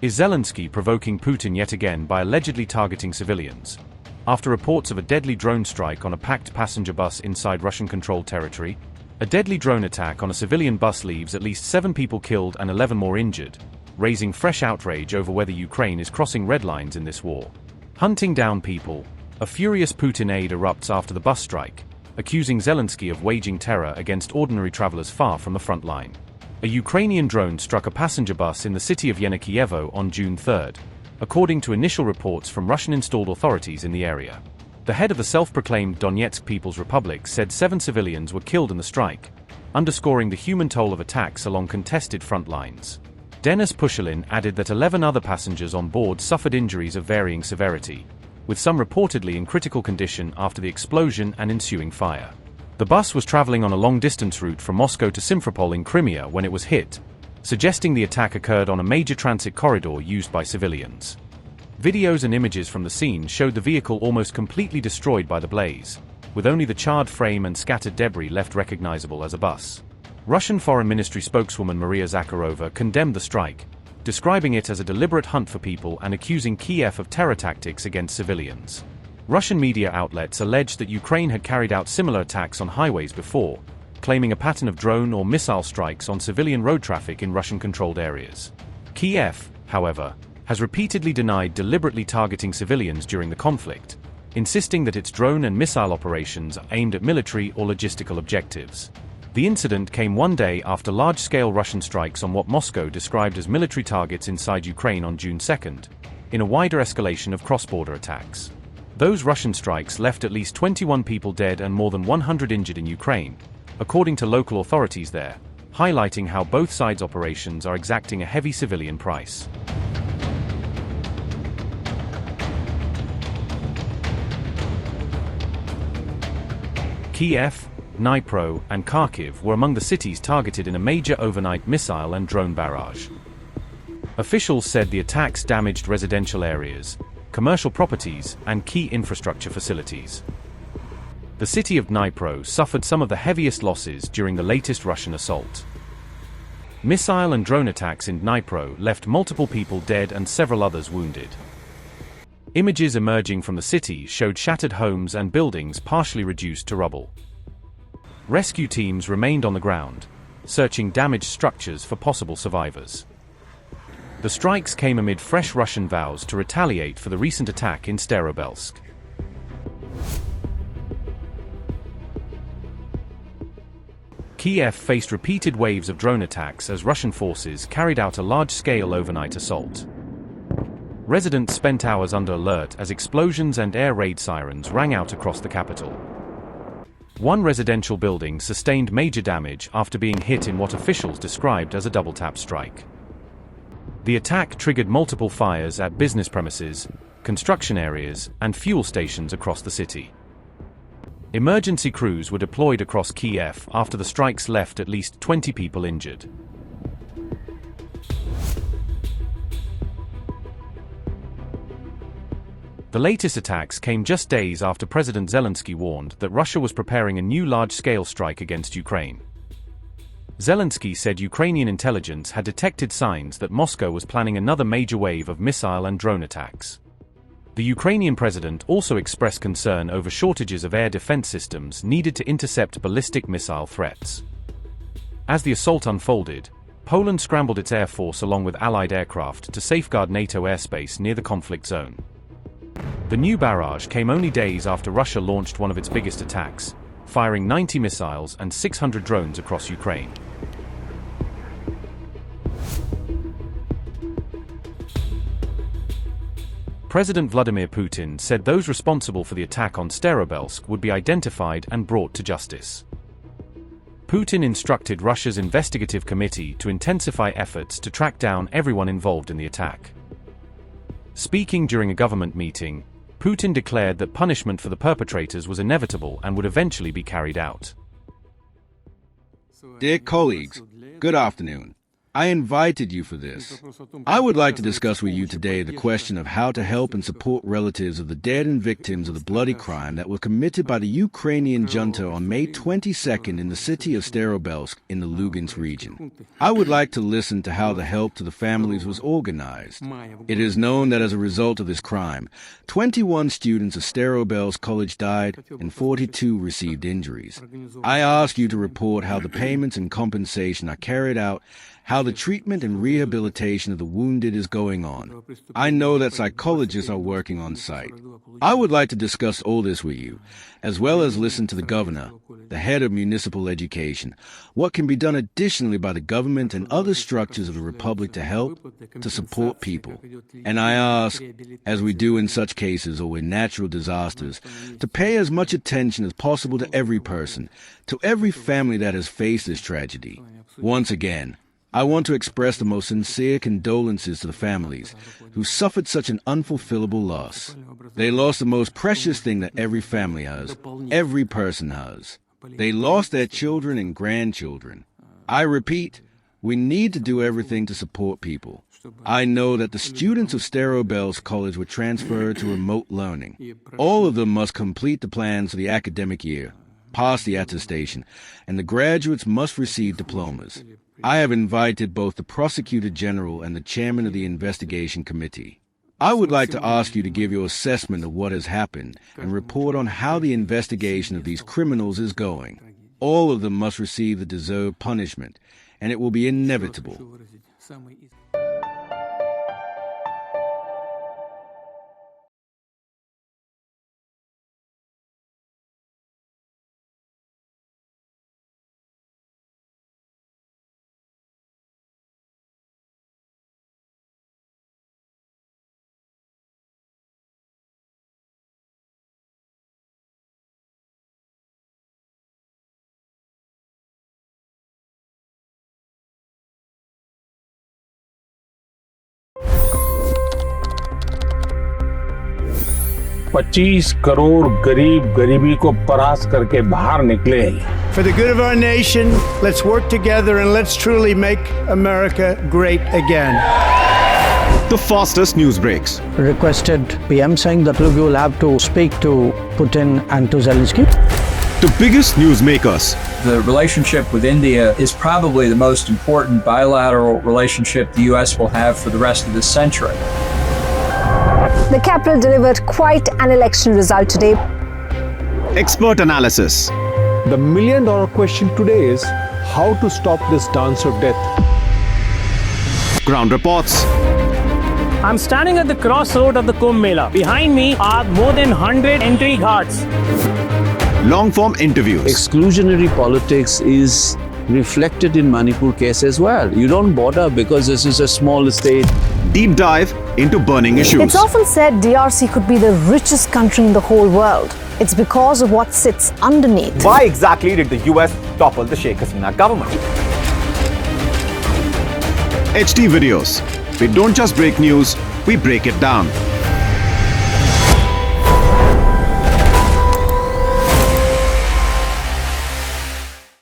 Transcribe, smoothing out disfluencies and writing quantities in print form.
Is Zelensky provoking Putin yet again by allegedly targeting civilians? After reports of a deadly drone strike on a packed passenger bus inside Russian-controlled territory, a deadly drone attack on a civilian bus leaves at least 7 people killed and 11 more injured, raising fresh outrage over whether Ukraine is crossing red lines in this war. Hunting down people, a furious Putin aide erupts after the bus strike, accusing Zelensky of waging terror against ordinary travelers far from the front line. A Ukrainian drone struck a passenger bus in the city of Yenakiyevo on June 3, according to initial reports from Russian-installed authorities in the area. The head of the self-proclaimed Donetsk People's Republic said 7 civilians were killed in the strike, underscoring the human toll of attacks along contested front lines. Denis Pushilin added that 11 other passengers on board suffered injuries of varying severity, with some reportedly in critical condition after the explosion and ensuing fire. The bus was traveling on a long-distance route from Moscow to Simferopol in Crimea when it was hit, suggesting the attack occurred on a major transit corridor used by civilians. Videos and images from the scene showed the vehicle almost completely destroyed by the blaze, with only the charred frame and scattered debris left recognizable as a bus. Russian Foreign Ministry spokeswoman Maria Zakharova condemned the strike, describing it as a deliberate hunt for people and accusing Kyiv of terror tactics against civilians. Russian media outlets alleged that Ukraine had carried out similar attacks on highways before, claiming a pattern of drone or missile strikes on civilian road traffic in Russian-controlled areas. Kyiv, however, has repeatedly denied deliberately targeting civilians during the conflict, insisting that its drone and missile operations are aimed at military or logistical objectives. The incident came one day after large-scale Russian strikes on what Moscow described as military targets inside Ukraine on June 2, in a wider escalation of cross-border attacks. Those Russian strikes left at least 21 people dead and more than 100 injured in Ukraine, according to local authorities there, highlighting how both sides' operations are exacting a heavy civilian price. Kyiv, Dnipro, and Kharkiv were among the cities targeted in a major overnight missile and drone barrage. Officials said the attacks damaged residential areas, commercial properties, and key infrastructure facilities. The city of Dnipro suffered some of the heaviest losses during the latest Russian assault. Missile and drone attacks in Dnipro left multiple people dead and several others wounded. Images emerging from the city showed shattered homes and buildings partially reduced to rubble. Rescue teams remained on the ground, searching damaged structures for possible survivors. The strikes came amid fresh Russian vows to retaliate for the recent attack in Staroselsk. Kyiv faced repeated waves of drone attacks as Russian forces carried out a large-scale overnight assault. Residents spent hours under alert as explosions and air raid sirens rang out across the capital. One residential building sustained major damage after being hit in what officials described as a double-tap strike. The attack triggered multiple fires at business premises, construction areas, and fuel stations across the city. Emergency crews were deployed across Kyiv after the strikes left at least 20 people injured. The latest attacks came just days after President Zelensky warned that Russia was preparing a new large-scale strike against Ukraine. Zelensky said Ukrainian intelligence had detected signs that Moscow was planning another major wave of missile and drone attacks. The Ukrainian president also expressed concern over shortages of air defense systems needed to intercept ballistic missile threats. As the assault unfolded, Poland scrambled its air force along with Allied aircraft to safeguard NATO airspace near the conflict zone. The new barrage came only days after Russia launched one of its biggest attacks, firing 90 missiles and 600 drones across Ukraine. President Vladimir Putin said those responsible for the attack on Staroselsk would be identified and brought to justice. Putin instructed Russia's investigative committee to intensify efforts to track down everyone involved in the attack. Speaking during a government meeting, Putin declared that punishment for the perpetrators was inevitable and would eventually be carried out. Dear colleagues, good afternoon. I invited you for this. I would like to discuss with you today the question of how to help and support relatives of the dead and victims of the bloody crime that was committed by the Ukrainian junta on May 22nd in the city of Starobelsk in the Lugansk region. I would like to listen to how the help to the families was organized. It is known that as a result of this crime, 21 students of Starobelsk College died and 42 received injuries. I ask you to report how the payments and compensation are carried out, how the treatment and rehabilitation of the wounded is going on. I know that psychologists are working on site. I would like to discuss all this with you, as well as listen to the governor, the head of municipal education, what can be done additionally by the government and other structures of the Republic to help, to support people. And I ask, as we do in such cases or with natural disasters, to pay as much attention as possible to every person, to every family that has faced this tragedy. Once again, I want to express the most sincere condolences to the families who suffered such an unfulfillable loss. They lost the most precious thing that every family has, every person has. They lost their children and grandchildren. I repeat, we need to do everything to support people. I know that the students of Starobelsk College were transferred to remote learning. All of them must complete the plans for the academic year, pass the attestation, and the graduates must receive diplomas. I have invited both the Prosecutor General and the Chairman of the Investigation Committee. I would like to ask you to give your assessment of what has happened and report on how the investigation of these criminals is going. All of them must receive the deserved punishment, and it will be inevitable. $25 crore गरीब गरीबी को परास्त करके बाहर निकले। For the good of our nation, let's work together and let's truly make America great again. The fastest news breaks. Requested PM saying that look, you will have to speak to Putin and to Zelensky. The biggest news makers. The relationship with India is probably the most important bilateral relationship the US will have for the rest of this century. The capital delivered quite an election result today. Expert analysis. The million-dollar question today is how to stop this dance of death. Ground reports. I'm standing at the crossroad of the Kumbh Mela. Behind me are more than 100 entry ghats. Long-form interviews. Exclusionary politics is reflected in Manipur case as well. You don't bother because this is a small state. Deep dive into burning issues. It's often said DRC could be the richest country in the whole world. It's because of what sits underneath. Why exactly did the US topple the Sheikh Hasina government? HD videos. We don't just break news, we break it down.